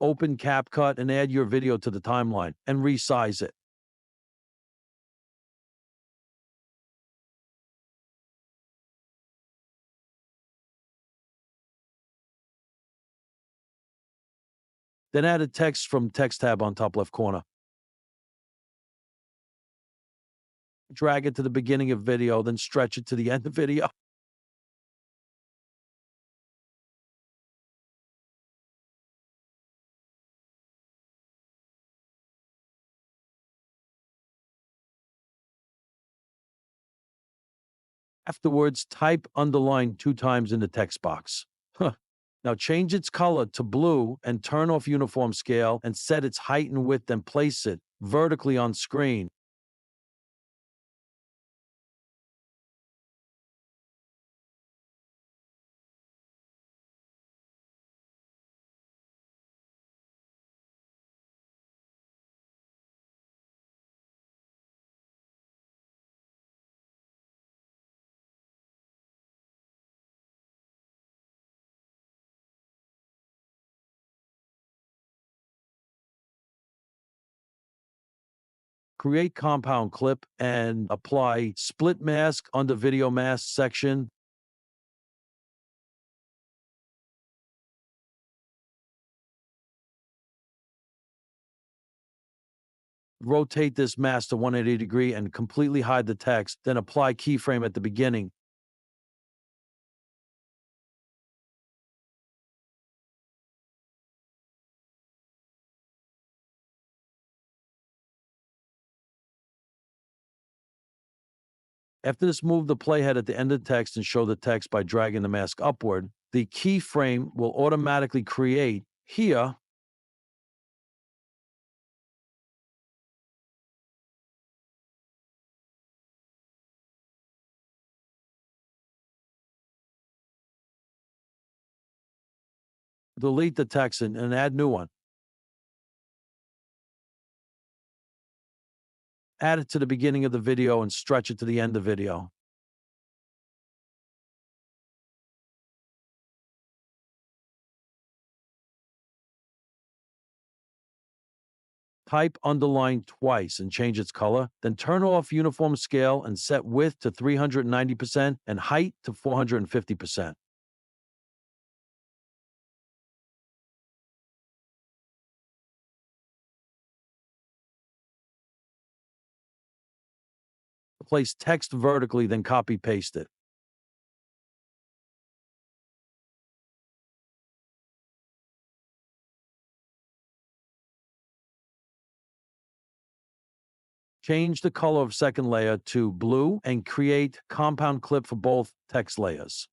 Open CapCut and add your video to the timeline and resize it. Then add a text from text tab on top left corner. Drag it to the beginning of video, then stretch it to the end of video. Afterwards, type underline 2 times in the text box. Now change its color to blue and turn off uniform scale and set its height and width and place it vertically on screen. Create compound clip and apply split mask on the video mask section. Rotate this mask to 180 degree and completely hide the text, then apply keyframe at the beginning. After this, move the playhead at the end of the text and show the text by dragging the mask upward. The keyframe will automatically create here. Delete the text and add new one. Add it to the beginning of the video and stretch it to the end of the video. Type underline twice and change its color, then turn off uniform scale and set width to 390% and height to 450%. Place text vertically, then copy paste it. Change the color of second layer to blue and create compound clip for both text layers.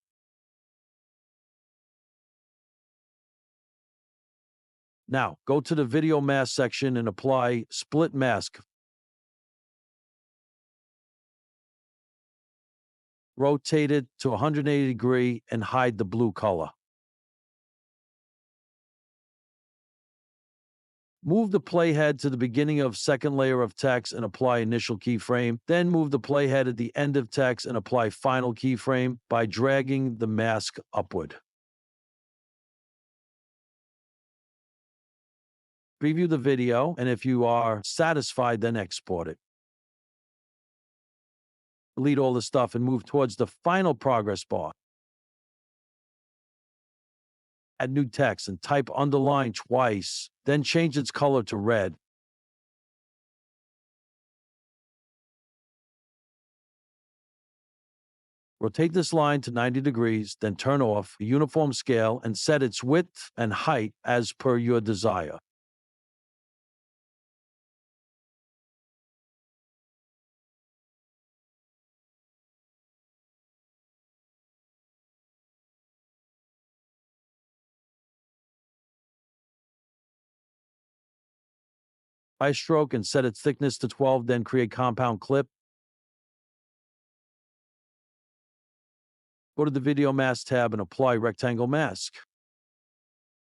Now, go to the video mask section and apply split mask. Rotate it to 180 degree and hide the blue color. Move the playhead to the beginning of second layer of text and apply initial keyframe. Then move the playhead at the end of text and apply final keyframe by dragging the mask upward. Preview the video, and if you are satisfied, then export it. Delete all the stuff and move towards the final progress bar. Add new text and type underline twice, then change its color to red. Rotate this line to 90 degrees, then turn off the uniform scale and set its width and height as per your desire. By stroke and set its thickness to 12, then create compound clip. Go to the video mask tab and apply rectangle mask.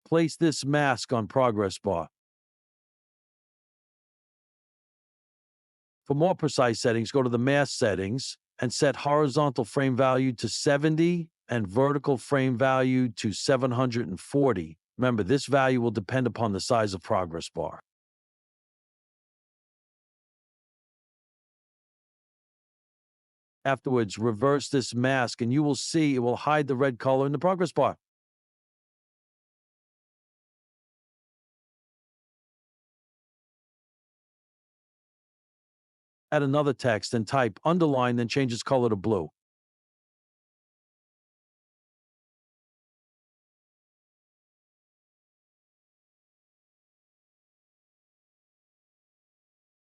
Place this mask on progress bar. For more precise settings, go to the mask settings and set horizontal frame value to 70 and vertical frame value to 740. Remember, this value will depend upon the size of progress bar. Afterwards, reverse this mask and you will see it will hide the red color in the progress bar. Add another text and type underline, then change its color to blue.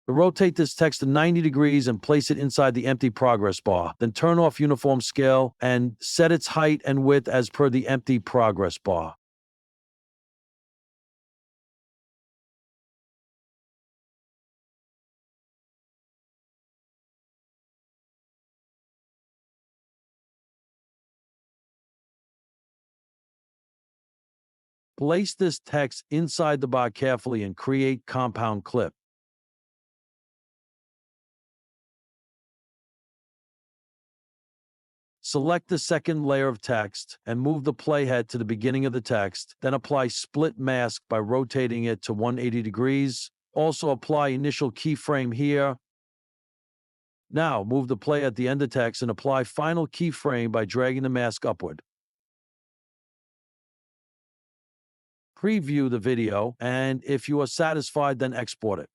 Rotate this text to 90 degrees and place it inside the empty progress bar. Then turn off uniform scale and set its height and width as per the empty progress bar. Place this text inside the bar carefully and create compound clip. Select the second layer of text and move the playhead to the beginning of the text. Then apply split mask by rotating it to 180 degrees. Also apply initial keyframe here. Now move the play at the end of text and apply final keyframe by dragging the mask upward. Preview the video, and if you are satisfied, then export it.